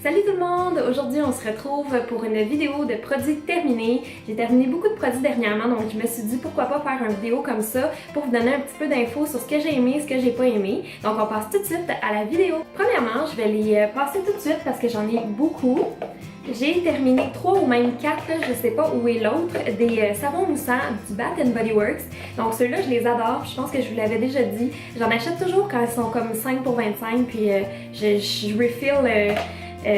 Salut tout le monde! Aujourd'hui on se retrouve pour une vidéo de produits terminés. J'ai terminé beaucoup de produits dernièrement, donc je me suis dit pourquoi pas faire une vidéo comme ça pour vous donner un petit peu d'infos sur ce que j'ai aimé, ce que j'ai pas aimé. Donc on passe tout de suite à la vidéo. Premièrement, je vais les passer tout de suite parce que j'en ai beaucoup. J'ai terminé 3 ou même 4, je sais pas où est l'autre, des savons moussants du Bath & Body Works. Donc ceux-là, je les adore, je pense que je vous l'avais déjà dit. J'en achète toujours quand ils sont comme 5 pour 25, puis je refill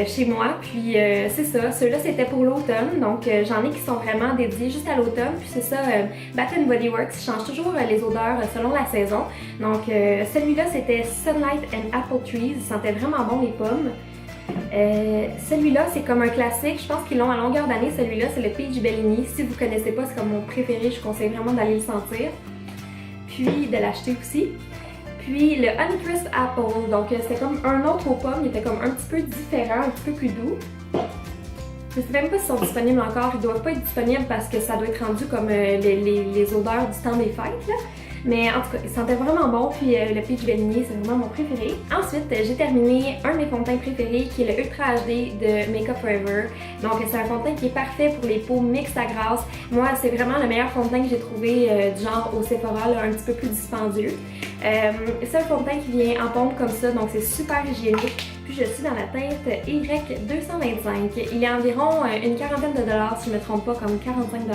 chez moi. Puis c'est ça, ceux-là c'était pour l'automne, donc j'en ai qui sont vraiment dédiés juste à l'automne. Puis c'est ça, Bath & Body Works change toujours les odeurs selon la saison. Donc celui-là c'était Sunlight and Apple Trees, il sentait vraiment bon les pommes. Celui-là c'est comme un classique, je pense qu'ils l'ont à longueur d'année. Celui-là c'est le Peach Bellini, si vous connaissez pas, c'est comme mon préféré, je conseille vraiment d'aller le sentir puis de l'acheter aussi. Puis le Honeycrisp Apple, donc c'était comme un autre aux pommes, il était comme un petit peu différent, un petit peu plus doux. Je sais même pas s'ils sont disponibles encore, ils doivent pas être disponibles parce que ça doit être rendu comme les odeurs du temps des fêtes là. Mais en tout cas, il sentait vraiment bon, puis le Peach Bellini, c'est vraiment mon préféré. Ensuite, j'ai terminé un de mes fonds de teint préférés qui est le Ultra HD de Make Up Forever. Donc c'est un fond de teint qui est parfait pour les peaux mixtes à grasse. Moi, c'est vraiment le meilleur fond de teint que j'ai trouvé du genre au Sephora, là, un petit peu plus dispendieux. C'est un fond de teint qui vient en pompe comme ça, donc c'est super hygiénique. Puis je suis dans la teinte Y225. Il est environ une quarantaine de dollars, si je ne me trompe pas, comme 45 $.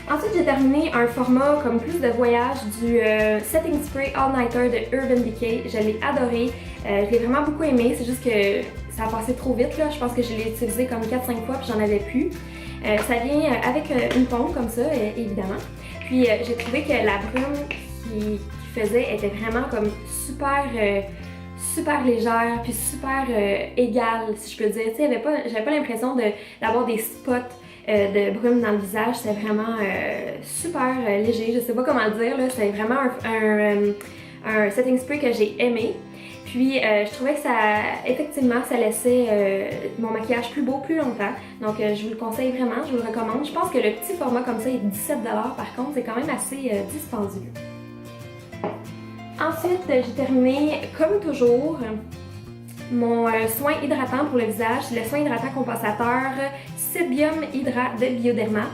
Ensuite, j'ai terminé un format comme plus de voyage du Setting Spray All Nighter de Urban Decay. Je l'ai adoré, je l'ai vraiment beaucoup aimé, c'est juste que ça a passé trop vite là. Je pense que je l'ai utilisé comme 4-5 fois puis j'en avais plus. Ça vient avec une pompe comme ça, évidemment. Puis j'ai trouvé que la brume qu'il faisait était vraiment comme super légère puis super égale, si je peux dire. Tu sais, j'avais pas l'impression d'avoir des spots de brume dans le visage. C'était vraiment super léger, je sais pas comment le dire là. C'était vraiment un setting spray que j'ai aimé. Puis je trouvais que effectivement, ça laissait mon maquillage plus beau plus longtemps. Donc je vous le conseille vraiment, je vous le recommande. Je pense que le petit format comme ça est 17 $, par contre, c'est quand même assez dispendieux. Ensuite, j'ai terminé, comme toujours, mon soin hydratant pour le visage. C'est le soin hydratant compensateur Sebium Hydra de Bioderma.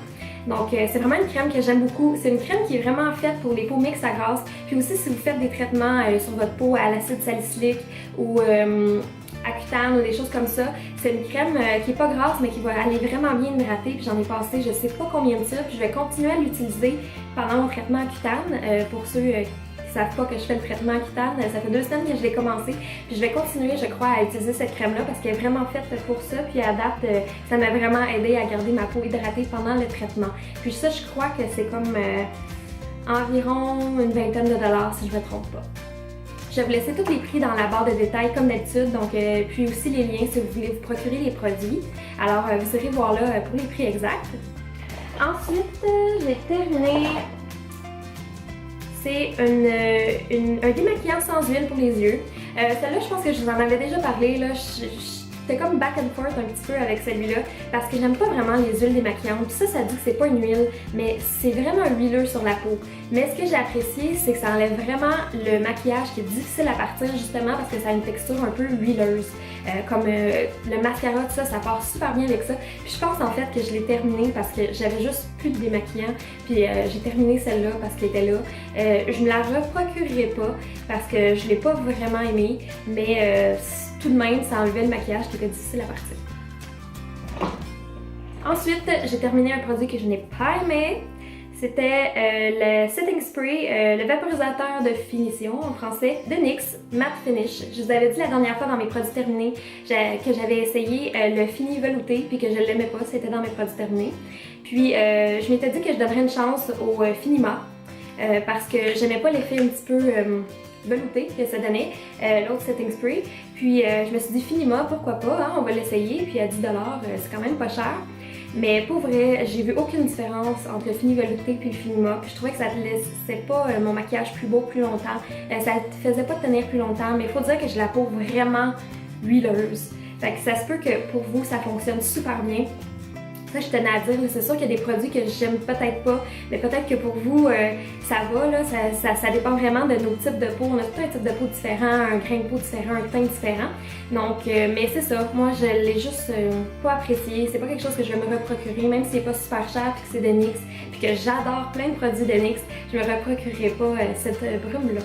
Donc c'est vraiment une crème que j'aime beaucoup. C'est une crème qui est vraiment faite pour les peaux mixtes à grasse. Puis aussi si vous faites des traitements sur votre peau à l'acide salicylique ou à cutane ou des choses comme ça, c'est une crème qui est pas grasse mais qui va aller vraiment bien hydrater. Puis j'en ai passé je sais pas combien de tubes. Je vais continuer à l'utiliser pendant mon traitement à cutane pour ceux qui savent pas que je fais le traitement à cutane. Ça fait 2 semaines que je l'ai commencé. Puis je vais continuer, je crois, à utiliser cette crème-là parce qu'elle est vraiment faite pour ça. Puis à date, ça m'a vraiment aidé à garder ma peau hydratée pendant le traitement. Puis ça, je crois que c'est comme environ une vingtaine de dollars si je me trompe pas. Je vais vous laisser tous les prix dans la barre de détails comme d'habitude, donc puis aussi les liens si vous voulez vous procurer les produits. Alors vous irez voir là pour les prix exacts. Ensuite, j'ai terminé. C'est un démaquillant sans huile pour les yeux. Celle-là, je pense que je vous en avais déjà parlé. J'étais comme back and forth un petit peu avec celui-là parce que j'aime pas vraiment les huiles démaquillantes. Puis ça dit que c'est pas une huile, mais c'est vraiment huileux sur la peau. Mais ce que j'ai apprécié, c'est que ça enlève vraiment le maquillage qui est difficile à partir justement parce que ça a une texture un peu huileuse. Comme le mascara, tout ça, ça part super bien avec ça. Puis je pense en fait que je l'ai terminé parce que j'avais juste plus de démaquillant. Puis j'ai terminé celle-là parce qu'elle était là. Je me la reprocurerai pas parce que je l'ai pas vraiment aimée. Mais tout de même, ça enlevait le maquillage qui était difficile à partir. Ensuite, j'ai terminé un produit que je n'ai pas aimé. C'était le Setting Spray, le vaporisateur de finition en français de NYX Matte Finish. Je vous avais dit la dernière fois dans mes produits terminés que j'avais essayé le fini velouté puis que je l'aimais pas, c'était dans mes produits terminés. Puis je m'étais dit que je donnerais une chance au Finima parce que j'aimais pas l'effet un petit peu velouté que ça donnait, l'autre Setting Spray. Puis je me suis dit Finima, pourquoi pas, hein, on va l'essayer. Puis à 10 $, c'est quand même pas cher. Mais pour vrai, j'ai vu aucune différence entre le fini velouté puis le Finima. Puis je trouvais que ça ne laissait pas mon maquillage plus beau plus longtemps. Ça ne faisait pas tenir plus longtemps, mais il faut dire que j'ai la peau vraiment huileuse. Fait que ça se peut que pour vous, ça fonctionne super bien. Ça, je tenais à dire, c'est sûr qu'il y a des produits que j'aime peut-être pas, mais peut-être que pour vous, ça va, là, ça dépend vraiment de nos types de peau. On a tout un type de peau différent, un grain de peau différent, un teint différent. Donc, mais c'est ça, moi, je l'ai juste pas apprécié. C'est pas quelque chose que je vais me reprocurer, même si c'est pas super cher puis que c'est de NYX, puis que j'adore plein de produits de NYX, je me reprocurerai pas cette brume-là.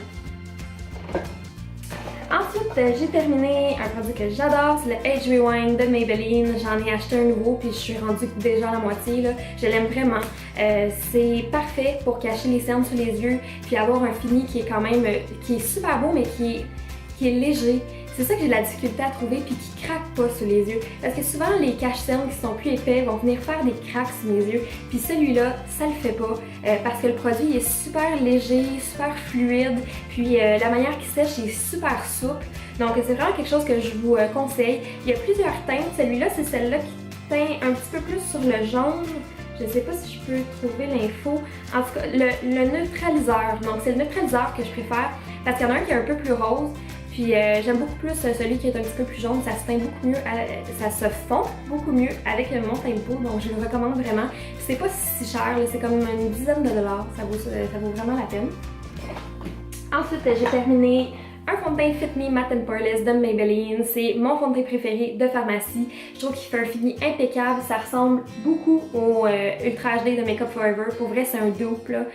Ensuite, j'ai terminé un produit que j'adore, c'est le Age Rewind de Maybelline. J'en ai acheté un nouveau puis je suis rendue déjà à la moitié, là. Je l'aime vraiment. C'est parfait pour cacher les cernes sous les yeux puis avoir un fini qui est quand même qui est super beau mais qui est léger. C'est ça que j'ai de la difficulté à trouver puis qui craque pas sous les yeux. Parce que souvent les cache-cernes qui sont plus épais vont venir faire des craques sous mes yeux. Puis celui-là, ça le fait pas parce que le produit est super léger, super fluide. Puis la manière qu'il sèche est super souple. Donc c'est vraiment quelque chose que je vous conseille. Il y a plusieurs teintes. Celui-là, c'est celle-là qui teint un petit peu plus sur le jaune. Je sais pas si je peux trouver l'info. En tout cas, le neutraliseur. Donc c'est le neutraliseur que je préfère parce qu'il y en a un qui est un peu plus rose. Puis j'aime beaucoup plus celui qui est un petit peu plus jaune, ça se teint beaucoup mieux, ça se fond beaucoup mieux avec mon teint de peau, donc je le recommande vraiment. C'est pas si cher, c'est comme une dizaine de dollars, ça vaut vraiment la peine. Ensuite, j'ai terminé un fond de teint Fit Me Matte and Poreless de Maybelline. C'est mon fond de teint préféré de pharmacie. Je trouve qu'il fait un fini impeccable. Ça ressemble beaucoup au Ultra HD de Makeup Forever. Pour vrai, c'est un dupe, là.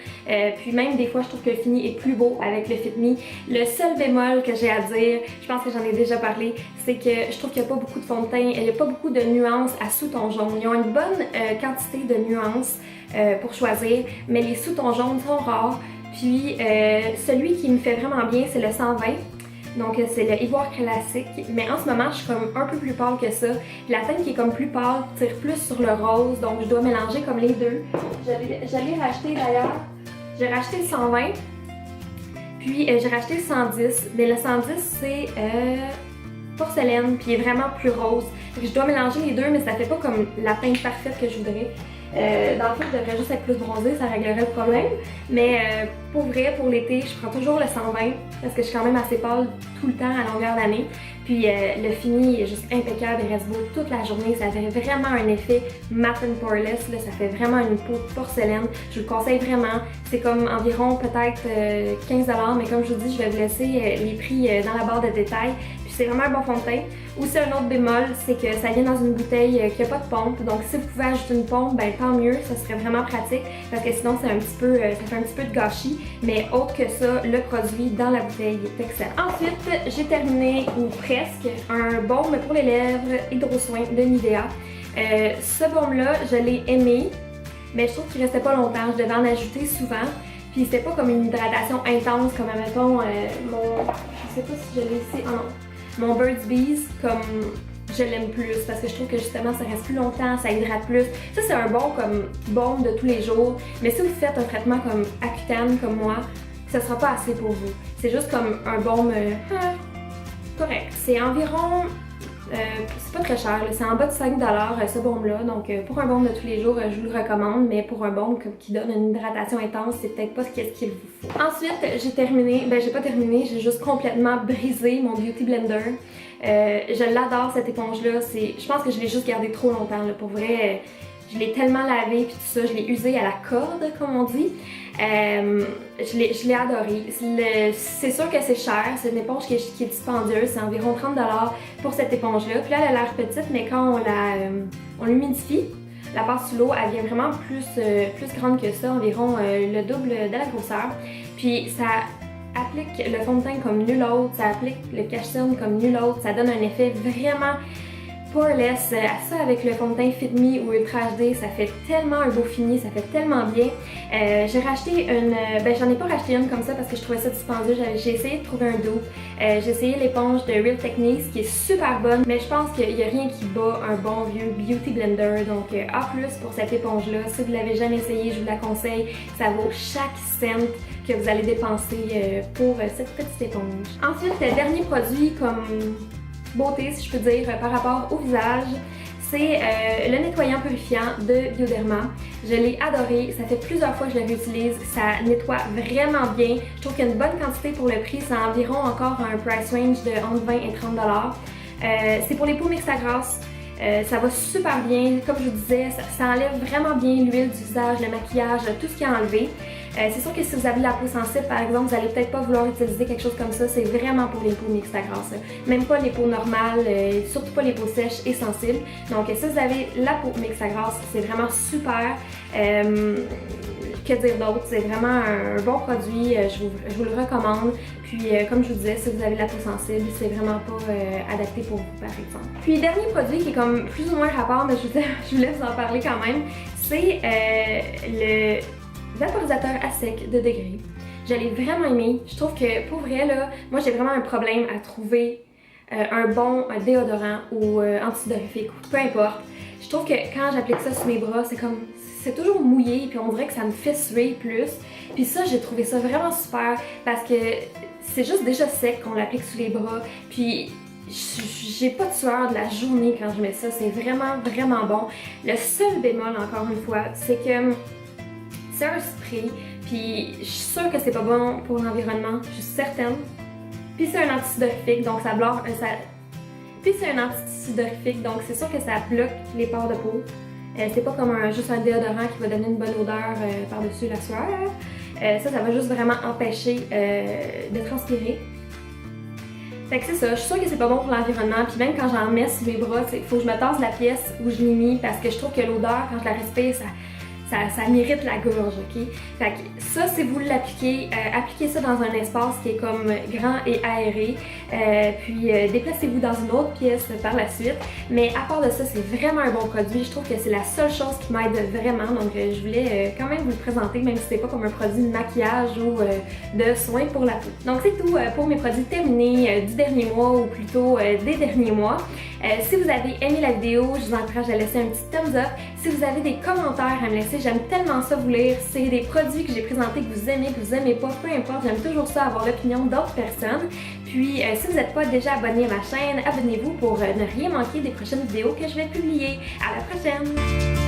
Puis même des fois, je trouve que le fini est plus beau avec le Fit Me. Le seul bémol que j'ai à dire, je pense que j'en ai déjà parlé, c'est que je trouve qu'il n'y a pas beaucoup de fond de teint. Il n'y a pas beaucoup de nuances à sous-ton jaune. Ils ont une bonne quantité de nuances pour choisir, mais les sous-tons jaunes sont rares. Puis celui qui me fait vraiment bien, c'est le 120. Donc c'est le ivoire classique. Mais en ce moment, je suis comme un peu plus pâle que ça. La teinte qui est comme plus pâle tire plus sur le rose. Donc je dois mélanger comme les deux. J'allais racheter d'ailleurs. J'ai racheté le 120. Puis j'ai racheté le 110. Mais le 110, c'est porcelaine. Puis il est vraiment plus rose. Donc, je dois mélanger les deux, mais ça fait pas comme la teinte parfaite que je voudrais. Dans le fond, je devrais juste être plus bronzée, ça réglerait le problème. Mais pour vrai, pour l'été, je prends toujours le 120 parce que je suis quand même assez pâle tout le temps à longueur d'année. Puis le fini est juste impeccable, il reste beau toute la journée. Ça fait vraiment un effet matte and poreless, là, ça fait vraiment une peau de porcelaine. Je vous le conseille vraiment. C'est comme environ peut-être 15$, mais comme je vous dis, je vais vous laisser les prix dans la barre de détails. Puis c'est vraiment un bon fond de teint. Aussi un autre bémol, c'est que ça vient dans une bouteille qui n'a pas de pompe. Donc si vous pouvez ajouter une pompe, ben tant mieux, ça serait vraiment pratique parce que sinon c'est un petit peu, ça fait un petit peu de gâchis. Mais autre que ça, le produit dans la bouteille est excellent. Ensuite, j'ai terminé, ou presque, un baume pour les lèvres Hydro Soin de Nivea. Ce baume-là, je l'ai aimé, mais je trouve qu'il restait pas longtemps. Je devais en ajouter souvent. Puis c'était pas comme une hydratation intense comme, admettons, je sais pas si je l'ai ici, oh non. Mon Burt's Bees, comme je l'aime plus parce que je trouve que justement ça reste plus longtemps, ça hydrate plus. Ça c'est un bon comme baume de tous les jours, mais si vous faites un traitement comme Accutane comme moi, ça sera pas assez pour vous. C'est juste comme un baume correct. C'est environ, c'est pas très cher, c'est en bas de 5$ ce baume-là, donc pour un baume de tous les jours, je vous le recommande, mais pour un baume qui donne une hydratation intense, c'est peut-être pas ce qu'il vous faut. Ensuite, j'ai terminé, j'ai pas terminé, j'ai juste complètement brisé mon Beauty Blender. Je l'adore cette éponge-là, je pense que je l'ai juste gardée trop longtemps, là, pour vrai. Je l'ai tellement lavé puis tout ça, je l'ai usé à la corde, comme on dit. Je l'ai adoré. C'est sûr que c'est cher, c'est une éponge qui est dispendieuse, c'est environ 30$ pour cette éponge-là. Puis là, elle a l'air petite, mais quand on l'humidifie, la passe sous l'eau, elle vient vraiment plus grande que ça, environ le double de la grosseur. Puis ça applique le fond de teint comme nul autre, ça applique le cache-cerne comme nul autre, ça donne un effet vraiment poreless. Ça avec le fond de teint Fit Me ou Ultra HD, ça fait tellement un beau fini, ça fait tellement bien. J'ai racheté une, j'en ai pas racheté une comme ça parce que je trouvais ça dispendieux. J'ai essayé de trouver un dupe. J'ai essayé l'éponge de Real Techniques qui est super bonne, mais je pense qu'il n'y a rien qui bat un bon vieux Beauty Blender. Donc A+ pour cette éponge-là. Si vous l'avez jamais essayé, je vous la conseille. Ça vaut chaque cent que vous allez dépenser pour cette petite éponge. Ensuite, le dernier produit comme beauté, si je peux dire, par rapport au visage, c'est le nettoyant purifiant de Bioderma. Je l'ai adoré, ça fait plusieurs fois que je le réutilise, ça nettoie vraiment bien. Je trouve qu'il y a une bonne quantité pour le prix, c'est environ encore un price range de entre 20 et 30$. C'est pour les peaux mixtes à grasse. Ça va super bien, comme je vous disais, ça enlève vraiment bien l'huile du visage, le maquillage, tout ce qui est enlevé. C'est sûr que si vous avez la peau sensible, par exemple, vous n'allez peut-être pas vouloir utiliser quelque chose comme ça. C'est vraiment pour les peaux mixtes à grasse. Même pas les peaux normales, surtout pas les peaux sèches et sensibles. Donc si vous avez la peau mixte à grasse, c'est vraiment super. Que dire d'autre? C'est vraiment un bon produit, je vous le recommande. Puis comme je vous disais, si vous avez la peau sensible, c'est vraiment pas adapté pour vous par exemple. Puis dernier produit qui est comme plus ou moins rapport, mais je vous laisse en parler quand même, c'est le vaporisateur à sec de Degree. Je l'ai vraiment aimé. Je trouve que pour vrai là, moi j'ai vraiment un problème à trouver un bon déodorant ou antidorifique ou peu importe. Je trouve que quand j'applique ça sur mes bras, c'est toujours mouillé puis on dirait que ça me fait suer plus. Puis ça, j'ai trouvé ça vraiment super parce que c'est juste déjà sec qu'on l'applique sous les bras. Puis j'ai pas de sueur de la journée quand je mets ça. C'est vraiment bon. Le seul bémol, encore une fois, c'est que c'est un spray, puis je suis sûre que c'est pas bon pour l'environnement, je suis certaine. Puis c'est un antidorifique, donc ça bloque, Puis c'est un antidorifique, donc c'est sûr que ça bloque les pores de peau. C'est pas comme juste un déodorant qui va donner une bonne odeur par-dessus la sueur. Ça va juste vraiment empêcher de transpirer. Fait que c'est ça, je suis sûre que c'est pas bon pour l'environnement, puis même quand j'en mets sur mes bras, il faut que je me tasse la pièce où je l'ai mis parce que je trouve que l'odeur, quand je la respire, ça m'irrite la gorge, ok? Fait que ça, si vous l'appliquez, appliquez ça dans un espace qui est comme grand et aéré, puis déplacez-vous dans une autre pièce par la suite. Mais à part de ça, c'est vraiment un bon produit. Je trouve que c'est la seule chose qui m'aide vraiment, donc je voulais quand même vous le présenter, même si c'est pas comme un produit de maquillage ou de soins pour la peau. Donc c'est tout pour mes produits terminés du dernier mois, ou plutôt des derniers mois. Si vous avez aimé la vidéo, je vous encourage à laisser un petit thumbs up. Si vous avez des commentaires à me laisser, j'aime tellement ça vous lire. C'est des produits que j'ai présentés que vous aimez pas, peu importe, j'aime toujours ça avoir l'opinion d'autres personnes. Puis si vous n'êtes pas déjà abonné à ma chaîne, abonnez-vous pour ne rien manquer des prochaines vidéos que je vais publier. À la prochaine!